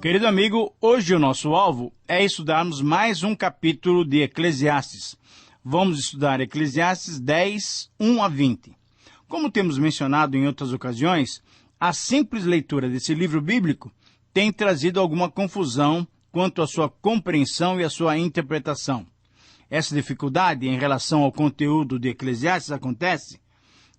Querido amigo, hoje o nosso alvo é estudarmos mais um capítulo de Eclesiastes. Vamos estudar Eclesiastes 10, 1 a 20. Como temos mencionado em outras ocasiões, a simples leitura desse livro bíblico tem trazido alguma confusão quanto à sua compreensão e à sua interpretação. Essa dificuldade em relação ao conteúdo de Eclesiastes acontece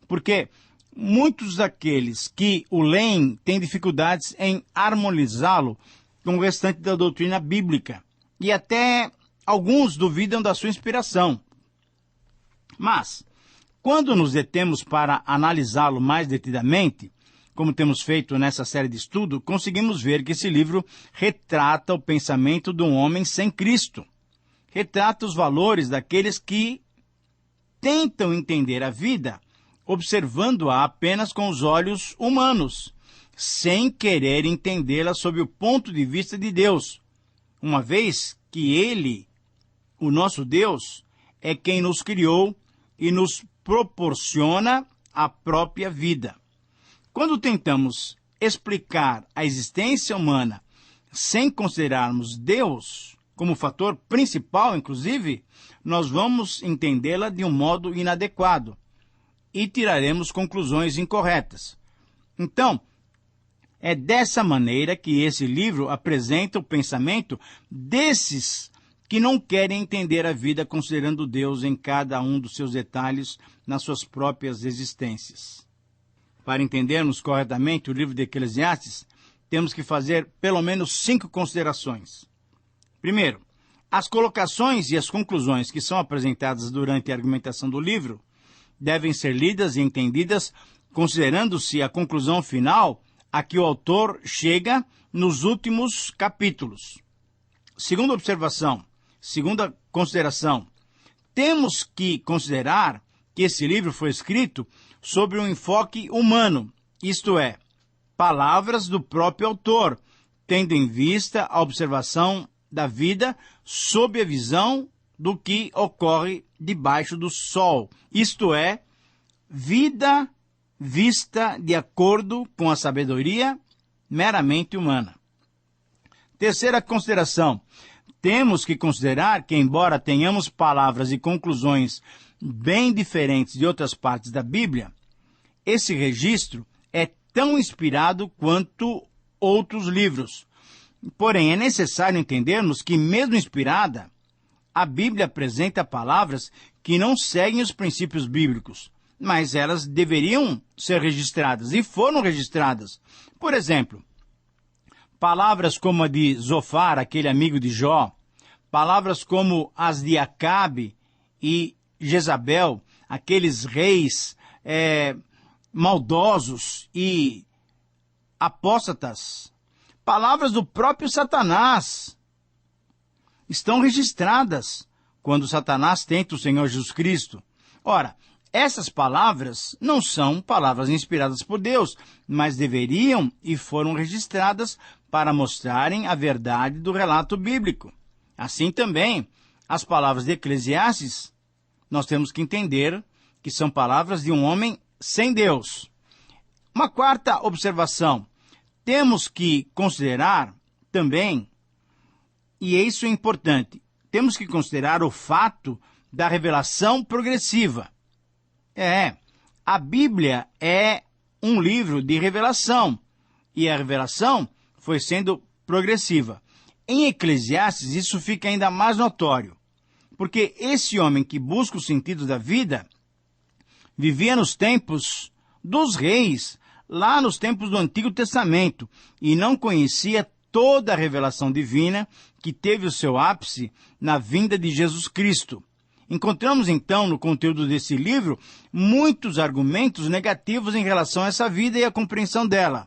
porque muitos daqueles que o leem têm dificuldades em harmonizá-lo com o restante da doutrina bíblica e até alguns duvidam da sua inspiração. Mas, quando nos detemos para analisá-lo mais detidamente, como temos feito nessa série de estudo, conseguimos ver que esse livro retrata o pensamento de um homem sem Cristo. Retrata os valores daqueles que tentam entender a vida observando-a apenas com os olhos humanos, sem querer entendê-la sob o ponto de vista de Deus, uma vez que Ele, o nosso Deus, é quem nos criou e nos proporciona a própria vida. Quando tentamos explicar a existência humana sem considerarmos Deus como fator principal, inclusive, nós vamos entendê-la de um modo inadequado e tiraremos conclusões incorretas. Então, é dessa maneira que esse livro apresenta o pensamento desses que não querem entender a vida considerando Deus em cada um dos seus detalhes nas suas próprias existências. Para entendermos corretamente o livro de Eclesiastes, temos que fazer pelo menos 5 considerações. Primeiro, as colocações e as conclusões que são apresentadas durante a argumentação do livro devem ser lidas e entendidas considerando-se a conclusão final a que o autor chega nos últimos capítulos. Segunda consideração, temos que considerar que esse livro foi escrito sobre um enfoque humano, isto é, palavras do próprio autor, tendo em vista a observação da vida sob a visão do que ocorre debaixo do sol, isto é, vida vista de acordo com a sabedoria meramente humana. Terceira consideração, temos que considerar que, embora tenhamos palavras e conclusões bem diferentes de outras partes da Bíblia, esse registro é tão inspirado quanto outros livros. Porém, é necessário entendermos que, mesmo inspirada, a Bíblia apresenta palavras que não seguem os princípios bíblicos, mas elas deveriam ser registradas e foram registradas. Por exemplo, palavras como a de Zofar, aquele amigo de Jó, palavras como as de Acabe e Jezabel, aqueles reis maldosos e apóstatas, palavras do próprio Satanás, estão registradas quando Satanás tenta o Senhor Jesus Cristo. Ora, essas palavras não são palavras inspiradas por Deus, mas deveriam e foram registradas para mostrarem a verdade do relato bíblico. Assim também, as palavras de Eclesiastes, nós temos que entender que são palavras de um homem sem Deus. Uma quarta observação, temos que considerar também, e isso é importante, temos que considerar o fato da revelação progressiva. A Bíblia é um livro de revelação, e a revelação foi sendo progressiva. Em Eclesiastes, isso fica ainda mais notório, porque esse homem que busca o sentido da vida vivia nos tempos dos reis, lá nos tempos do Antigo Testamento, e não conhecia toda a revelação divina que teve o seu ápice na vinda de Jesus Cristo. Encontramos, então, no conteúdo desse livro, muitos argumentos negativos em relação a essa vida e a compreensão dela.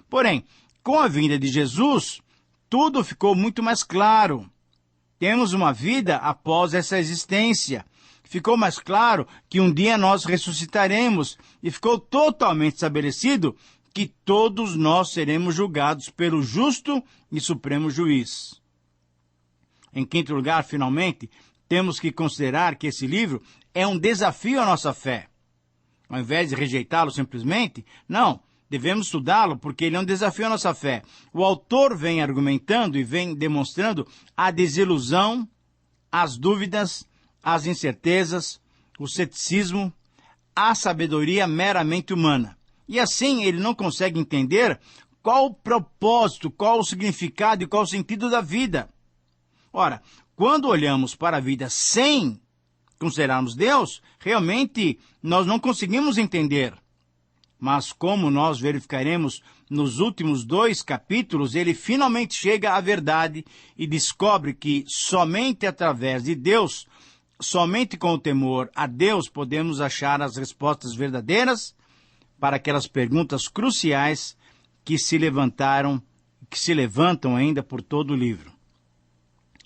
Porém, com a vinda de Jesus, tudo ficou muito mais claro. Temos uma vida após essa existência. Ficou mais claro que um dia nós ressuscitaremos e ficou totalmente estabelecido que todos nós seremos julgados pelo justo e supremo juiz. Em quinto lugar, finalmente, temos que considerar que esse livro é um desafio à nossa fé. Ao invés de rejeitá-lo simplesmente, não, Devemos estudá-lo porque ele é um desafio à nossa fé. O autor vem argumentando e vem demonstrando a desilusão, as dúvidas, as incertezas, o ceticismo, a sabedoria meramente humana. E assim ele não consegue entender qual o propósito, qual o significado e qual o sentido da vida. Ora, quando olhamos para a vida sem considerarmos Deus, realmente nós não conseguimos entender. Mas como nós verificaremos nos últimos 2 capítulos, ele finalmente chega à verdade e descobre que somente através de Deus, somente com o temor a Deus, podemos achar as respostas verdadeiras para aquelas perguntas cruciais que se levantam ainda por todo o livro.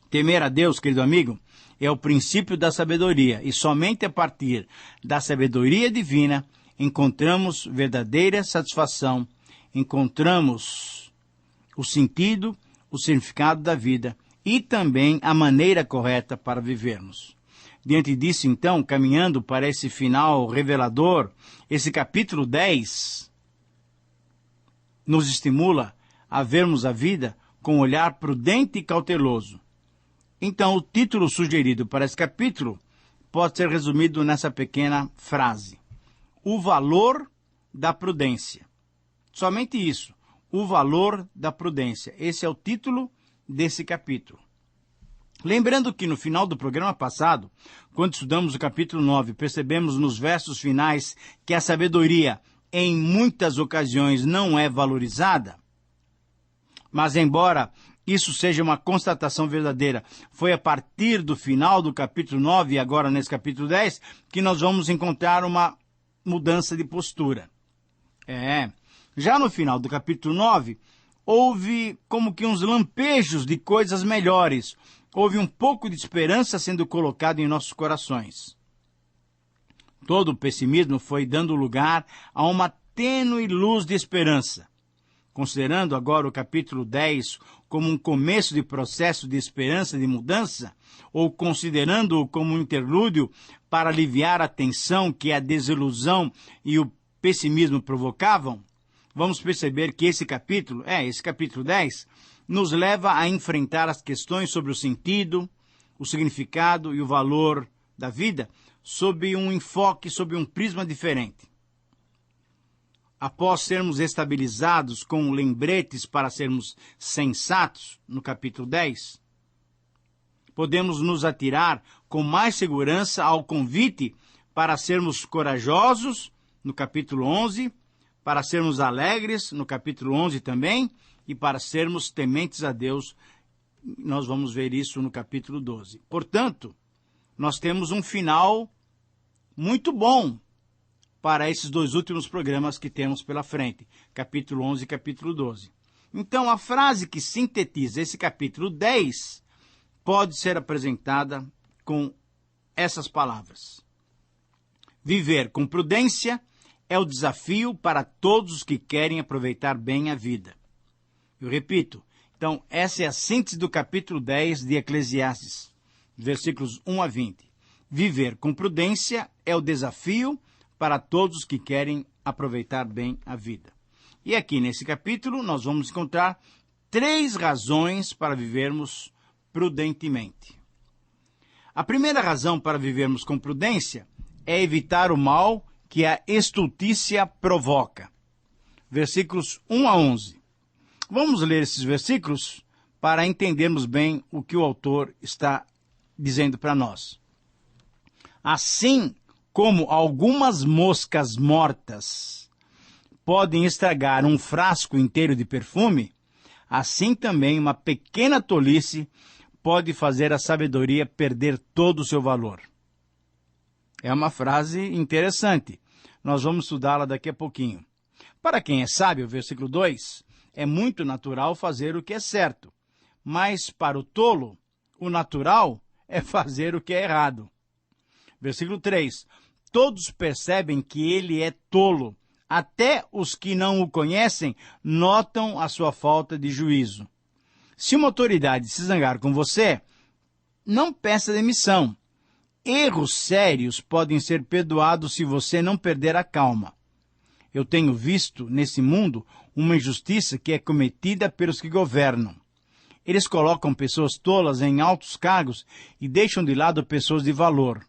Temer a Deus, querido amigo, é o princípio da sabedoria, e somente a partir da sabedoria divina encontramos verdadeira satisfação, encontramos o sentido, o significado da vida e também a maneira correta para vivermos. Diante disso, então, caminhando para esse final revelador, esse capítulo 10 nos estimula a vermos a vida com um olhar prudente e cauteloso. Então, o título sugerido para esse capítulo pode ser resumido nessa pequena frase: o valor da prudência. Somente isso, o valor da prudência. Esse é o título desse capítulo. Lembrando que no final do programa passado, quando estudamos o capítulo 9, percebemos nos versos finais que a sabedoria, em muitas ocasiões, não é valorizada. Mas, embora isso seja uma constatação verdadeira, foi a partir do final do capítulo 9 e agora nesse capítulo 10 que nós vamos encontrar uma mudança de postura. Já no final do capítulo 9, houve como que uns lampejos de coisas melhores. Houve um pouco de esperança sendo colocado em nossos corações. Todo o pessimismo foi dando lugar a uma tênue luz de esperança. Considerando agora o capítulo 10 como um começo de processo de esperança, de mudança, ou considerando-o como um interlúdio para aliviar a tensão que a desilusão e o pessimismo provocavam, vamos perceber que esse capítulo 10, nos leva a enfrentar as questões sobre o sentido, o significado e o valor da vida sob um enfoque, sob um prisma diferente. Após sermos estabilizados com lembretes para sermos sensatos, no capítulo 10, podemos nos atirar com mais segurança ao convite para sermos corajosos, no capítulo 11, para sermos alegres, no capítulo 11 também, e para sermos tementes a Deus. Nós vamos ver isso no capítulo 12. Portanto, nós temos um final muito bom para esses 2 últimos programas que temos pela frente, capítulo 11 e capítulo 12. Então, a frase que sintetiza esse capítulo 10 pode ser apresentada com essas palavras: viver com prudência é o desafio para todos os que querem aproveitar bem a vida. Eu repito, então, essa é a síntese do capítulo 10 de Eclesiastes, versículos 1 a 20. Viver com prudência é o desafio para todos os que querem aproveitar bem a vida. E aqui nesse capítulo nós vamos encontrar 3 razões para vivermos prudentemente. A primeira razão para vivermos com prudência é evitar o mal que a estultícia provoca. Versículos 1 a 11. Vamos ler esses versículos para entendermos bem o que o autor está dizendo para nós. Assim como algumas moscas mortas podem estragar um frasco inteiro de perfume, assim também uma pequena tolice pode fazer a sabedoria perder todo o seu valor. É uma frase interessante. Nós vamos estudá-la daqui a pouquinho. Para quem é sábio, versículo 2, é muito natural fazer o que é certo, mas para o tolo, o natural é fazer o que é errado. Versículo 3, todos percebem que ele é tolo, até os que não o conhecem notam a sua falta de juízo. Se uma autoridade se zangar com você, não peça demissão. Erros sérios podem ser perdoados se você não perder a calma. Eu tenho visto nesse mundo uma injustiça que é cometida pelos que governam. Eles colocam pessoas tolas em altos cargos e deixam de lado pessoas de valor.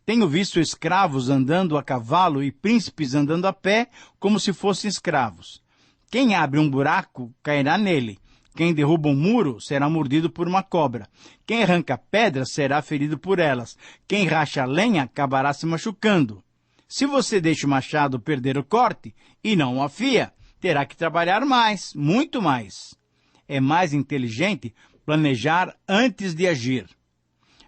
Tenho visto escravos andando a cavalo e príncipes andando a pé como se fossem escravos. Quem abre um buraco cairá nele. Quem derruba um muro será mordido por uma cobra. Quem arranca pedras será ferido por elas. Quem racha lenha acabará se machucando. Se você deixa o machado perder o corte e não o afia, terá que trabalhar mais, muito mais. É mais inteligente planejar antes de agir.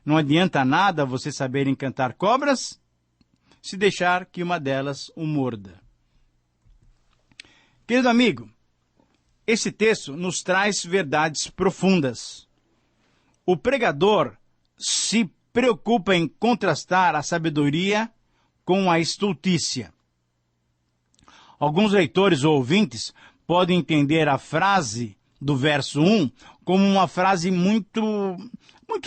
Não adianta nada você saber encantar cobras se deixar que uma delas o morda. Querido amigo, esse texto nos traz verdades profundas. O pregador se preocupa em contrastar a sabedoria com a estultícia. Alguns leitores ou ouvintes podem entender a frase do verso 1 como uma frase muito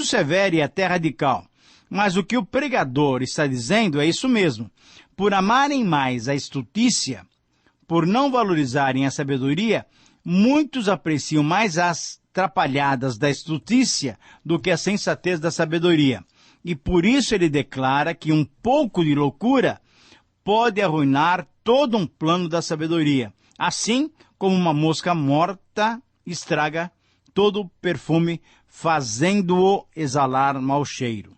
severa e até radical. Mas o que o pregador está dizendo é isso mesmo. Por amarem mais a estultícia, por não valorizarem a sabedoria, muitos apreciam mais as trapalhadas da estultícia do que a sensatez da sabedoria. E por isso ele declara que um pouco de loucura pode arruinar todo um plano da sabedoria, assim como uma mosca morta estraga todo o perfume, fazendo-o exalar mau cheiro.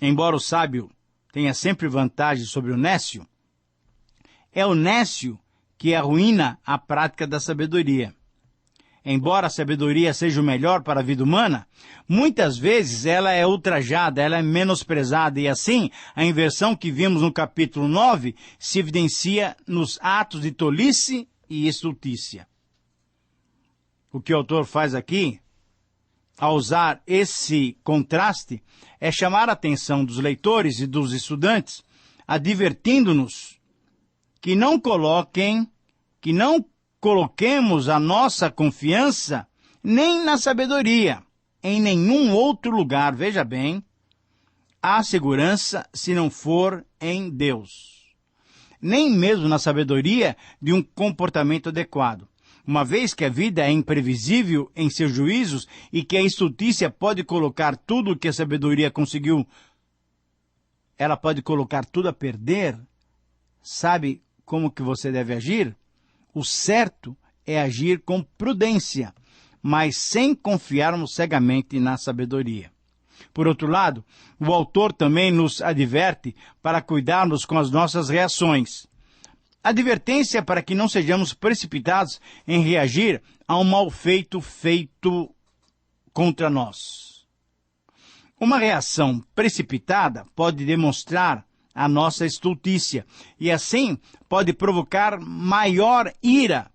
Embora o sábio tenha sempre vantagem sobre o nécio, é o nécio que arruína a prática da sabedoria. Embora a sabedoria seja o melhor para a vida humana, muitas vezes ela é ultrajada, ela é menosprezada, e assim a inversão que vimos no capítulo 9 se evidencia nos atos de tolice e estultícia. O que o autor faz aqui, ao usar esse contraste, é chamar a atenção dos leitores e dos estudantes, advertindo-nos que não coloquemos a nossa confiança nem na sabedoria, em nenhum outro lugar. Veja bem, há segurança se não for em Deus. Nem mesmo na sabedoria de um comportamento adequado. Uma vez que a vida é imprevisível em seus juízos e que a estultícia pode colocar tudo o que a sabedoria conseguiu, ela pode colocar tudo a perder, sabe como que você deve agir? O certo é agir com prudência, mas sem confiarmos cegamente na sabedoria. Por outro lado, o autor também nos adverte para cuidarmos com as nossas reações. Advertência para que não sejamos precipitados em reagir a um mal feito contra nós. Uma reação precipitada pode demonstrar a nossa estultícia e assim pode provocar maior ira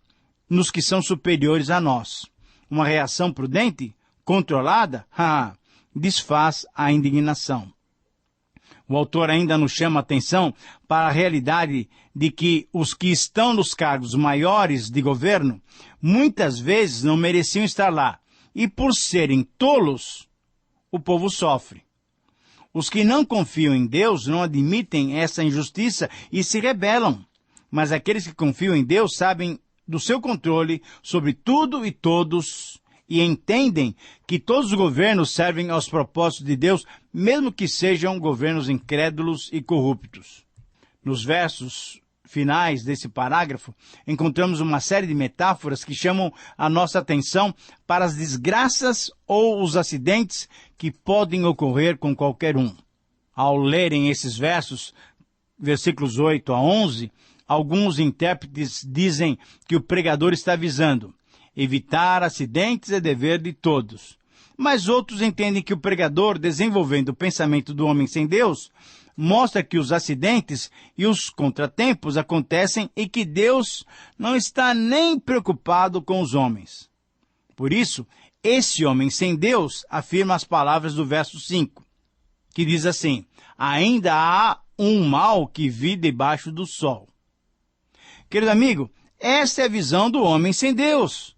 nos que são superiores a nós. Uma reação prudente, controlada, desfaz a indignação. O autor ainda nos chama a atenção para a realidade de que os que estão nos cargos maiores de governo muitas vezes não mereciam estar lá, e por serem tolos, o povo sofre. Os que não confiam em Deus não admitem essa injustiça e se rebelam, mas aqueles que confiam em Deus sabem do seu controle sobre tudo e todos e entendem que todos os governos servem aos propósitos de Deus, mesmo que sejam governos incrédulos e corruptos. Nos versos finais desse parágrafo, encontramos uma série de metáforas que chamam a nossa atenção para as desgraças ou os acidentes que podem ocorrer com qualquer um. Ao lerem esses versos, versículos 8 a 11, alguns intérpretes dizem que o pregador está avisando: evitar acidentes é dever de todos. Mas outros entendem que o pregador, desenvolvendo o pensamento do homem sem Deus, mostra que os acidentes e os contratempos acontecem e que Deus não está nem preocupado com os homens. Por isso, esse homem sem Deus afirma as palavras do verso 5, que diz assim: ainda há um mal que vi debaixo do sol. Querido amigo, essa é a visão do homem sem Deus.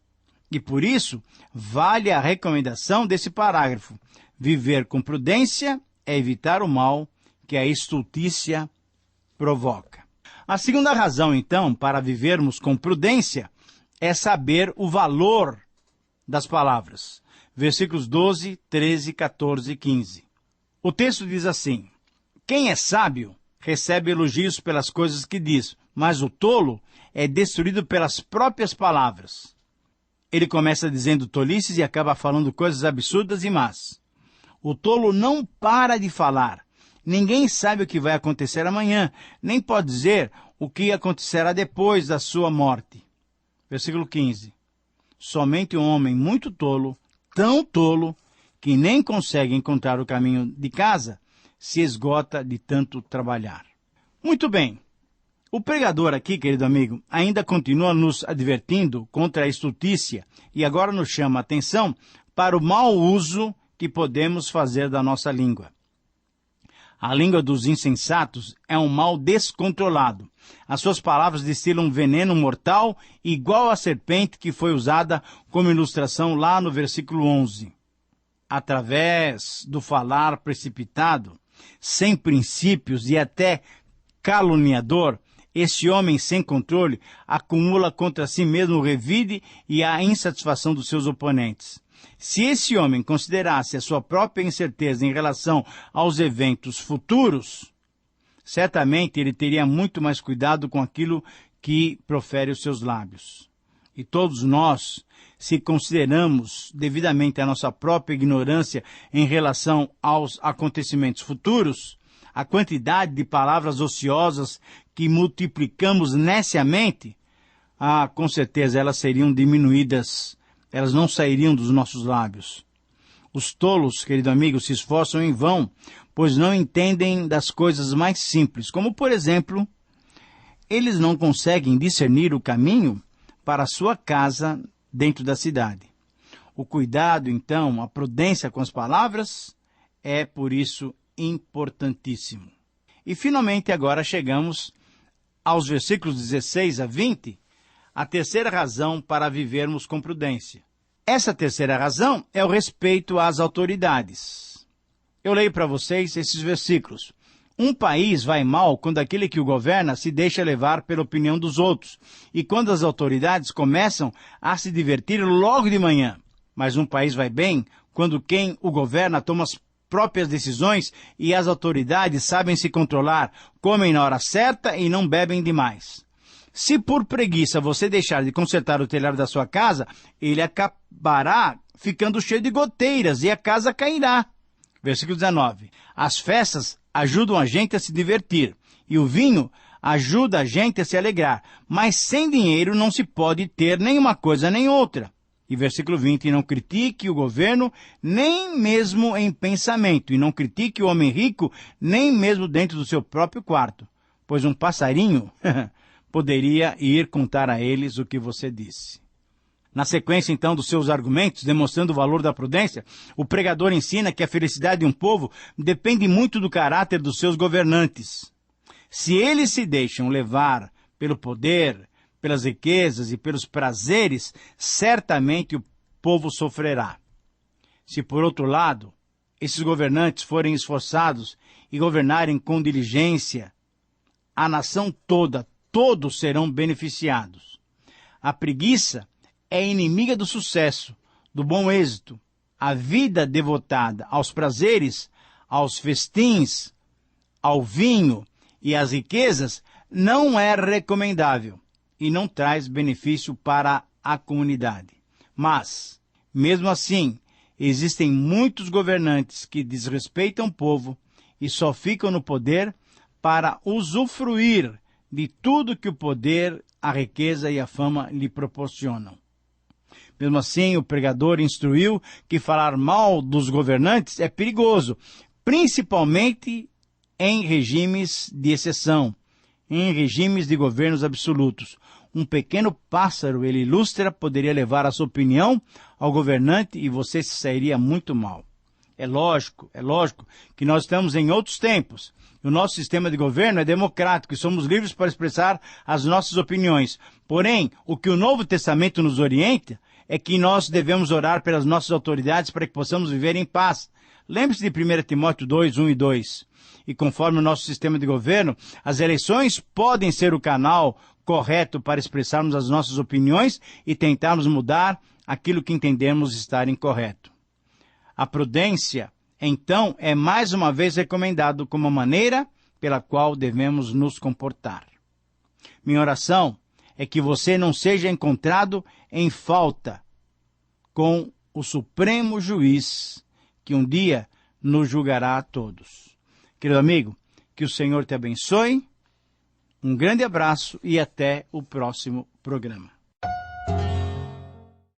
E por isso, vale a recomendação desse parágrafo: viver com prudência é evitar o mal que a estultícia provoca. A segunda razão, então, para vivermos com prudência é saber o valor das palavras. Versículos 12, 13, 14 e 15. O texto diz assim: quem é sábio recebe elogios pelas coisas que diz, mas o tolo é destruído pelas próprias palavras. Ele começa dizendo tolices e acaba falando coisas absurdas e más. O tolo não para de falar. Ninguém sabe o que vai acontecer amanhã, nem pode dizer o que acontecerá depois da sua morte. Versículo 15. Somente um homem muito tolo, tão tolo, que nem consegue encontrar o caminho de casa, se esgota de tanto trabalhar. Muito bem. O pregador aqui, querido amigo, ainda continua nos advertindo contra a estultícia e agora nos chama a atenção para o mau uso que podemos fazer da nossa língua. A língua dos insensatos é um mal descontrolado. As suas palavras destilam um veneno mortal igual à serpente que foi usada como ilustração lá no versículo 11. Através do falar precipitado, sem princípios e até caluniador, este homem sem controle acumula contra si mesmo o revide e a insatisfação dos seus oponentes. Se esse homem considerasse a sua própria incerteza em relação aos eventos futuros, certamente ele teria muito mais cuidado com aquilo que profere os seus lábios. E todos nós, se consideramos devidamente a nossa própria ignorância em relação aos acontecimentos futuros, a quantidade de palavras ociosas que multiplicamos neciamente, com certeza elas seriam diminuídas, elas não sairiam dos nossos lábios. Os tolos, querido amigo, se esforçam em vão, pois não entendem das coisas mais simples, como, por exemplo, eles não conseguem discernir o caminho para a sua casa dentro da cidade. O cuidado, então, a prudência com as palavras é, por isso, importantíssimo. E, finalmente, agora chegamos aos versículos 16 a 20, a terceira razão para vivermos com prudência. Essa terceira razão é o respeito às autoridades. Eu leio para vocês esses versículos. Um país vai mal quando aquele que o governa se deixa levar pela opinião dos outros e quando as autoridades começam a se divertir logo de manhã. Mas um país vai bem quando quem o governa toma as próprias decisões e as autoridades sabem se controlar, comem na hora certa e não bebem demais. Se por preguiça você deixar de consertar o telhado da sua casa, ele acabará ficando cheio de goteiras e a casa cairá. Versículo 19. As festas ajudam a gente a se divertir e o vinho ajuda a gente a se alegrar, mas sem dinheiro não se pode ter nem uma coisa nem outra. E versículo 20, não critique o governo nem mesmo em pensamento, e não critique o homem rico nem mesmo dentro do seu próprio quarto, pois um passarinho poderia ir contar a eles o que você disse. Na sequência, então, dos seus argumentos, demonstrando o valor da prudência, o pregador ensina que a felicidade de um povo depende muito do caráter dos seus governantes. Se eles se deixam levar pelo poder, pelas riquezas e pelos prazeres, certamente o povo sofrerá. Se, por outro lado, esses governantes forem esforçados e governarem com diligência, a nação toda, todos serão beneficiados. A preguiça é inimiga do sucesso, do bom êxito. A vida devotada aos prazeres, aos festins, ao vinho e às riquezas não é recomendável e não traz benefício para a comunidade. Mas, mesmo assim, existem muitos governantes que desrespeitam o povo e só ficam no poder para usufruir de tudo que o poder, a riqueza e a fama lhe proporcionam. Mesmo assim, o pregador instruiu que falar mal dos governantes é perigoso, principalmente em regimes de exceção, em regimes de governos absolutos. Um pequeno pássaro, ele ilustra, poderia levar a sua opinião ao governante e você se sairia muito mal. É lógico que nós estamos em outros tempos. O nosso sistema de governo é democrático e somos livres para expressar as nossas opiniões. Porém, o que o Novo Testamento nos orienta é que nós devemos orar pelas nossas autoridades para que possamos viver em paz. Lembre-se de 1 Timóteo 2, 1 e 2. E conforme o nosso sistema de governo, as eleições podem ser o canal correto para expressarmos as nossas opiniões e tentarmos mudar aquilo que entendemos estar incorreto. A prudência, então, é mais uma vez recomendado como a maneira pela qual devemos nos comportar. Minha oração é que você não seja encontrado em falta com o Supremo Juiz, que um dia nos julgará a todos. Querido amigo, que o Senhor te abençoe. Um grande abraço e até o próximo programa.